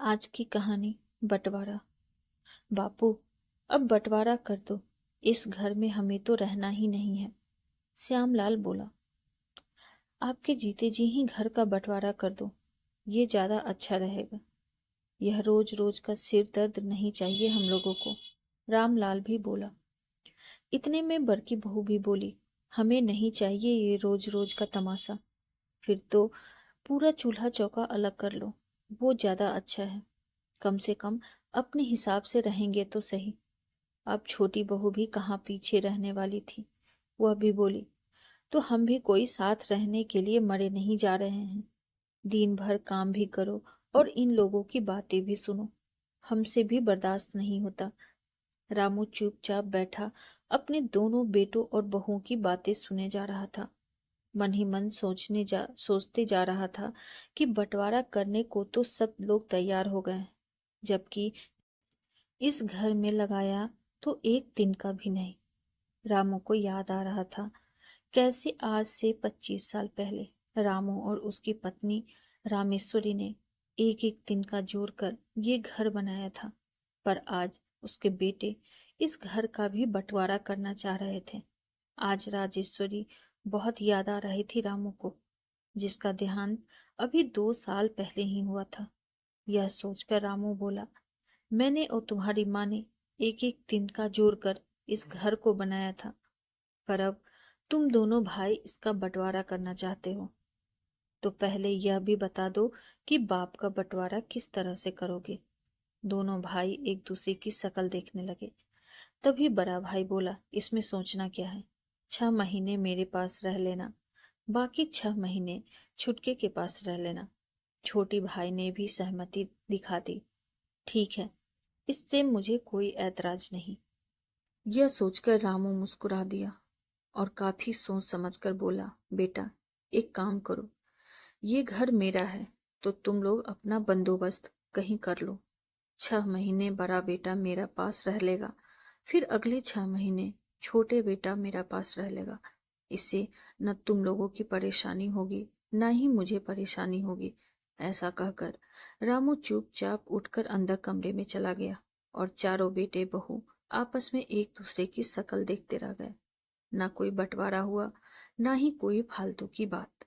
आज की कहानी बंटवारा। बापू, अब बंटवारा कर दो। इस घर में हमें तो रहना ही नहीं है। श्यामलाल बोला। आपके जीते जी ही घर का बंटवारा कर दो, ये ज्यादा अच्छा रहेगा। यह रोज रोज का सिर दर्द नहीं चाहिए हम लोगों को। रामलाल भी बोला। इतने में बड़की बहू भी बोली, हमें नहीं चाहिए ये रोज रोज का तमाशा। फिर तो पूरा चूल्हा चौका अलग कर लो, वो ज्यादा अच्छा है। कम से कम अपने हिसाब से रहेंगे तो सही। अब छोटी बहू भी कहाँ पीछे रहने वाली थी। वह भी बोली, तो हम भी कोई साथ रहने के लिए मरे नहीं जा रहे हैं। दिन भर काम भी करो और इन लोगों की बातें भी सुनो, हमसे भी बर्दाश्त नहीं होता। रामू चुपचाप बैठा अपने दोनों बेटों और बहुओं की बातें सुने जा रहा था। मन ही मन सोचते जा रहा था कि बंटवारा करने को तो सब लोग तैयार हो गए, जबकि इस घर में लगाया तो एक दिन का भी नहीं। रामू को याद आ रहा था कैसे आज से 25 साल पहले रामू और उसकी पत्नी रामेश्वरी ने एक एक दिन का जोड़कर ये घर बनाया था। पर आज उसके बेटे इस घर का भी बंटवारा करना चाह रहे थे। आज राजेश्वरी बहुत याद आ रही थी रामू को, जिसका देहांत अभी 2 साल पहले ही हुआ था। यह सोचकर रामू बोला, मैंने और तुम्हारी माँ ने एक एक दिन का जोड़कर इस घर को बनाया था, पर अब तुम दोनों भाई इसका बंटवारा करना चाहते हो। तो पहले यह भी बता दो कि बाप का बंटवारा किस तरह से करोगे। दोनों भाई एक दूसरे की शक्ल देखने लगे। तभी बड़ा भाई बोला, इसमें सोचना क्या है। 6 महीने मेरे पास रह लेना, बाकी 6 महीने छुटके के पास रह लेना। छोटी भाई ने भी सहमति दिखा दी। ठीक है, इससे मुझे कोई ऐतराज नहीं। यह सोचकर रामू मुस्कुरा दिया और काफी सोच समझकर बोला, बेटा एक काम करो, ये घर मेरा है तो तुम लोग अपना बंदोबस्त कहीं कर लो। 6 महीने बड़ा बेटा मेरा पास रह लेगा, फिर अगले 6 महीने छोटे बेटा मेरा पास रह लेगा। इससे न तुम लोगों की परेशानी होगी, न ही मुझे परेशानी होगी। ऐसा कहकर रामू चुपचाप उठकर अंदर कमरे में चला गया और चारों बेटे बहू आपस में एक दूसरे की शक्ल देखते रह गए। ना कोई बंटवारा हुआ, ना ही कोई फालतू की बात।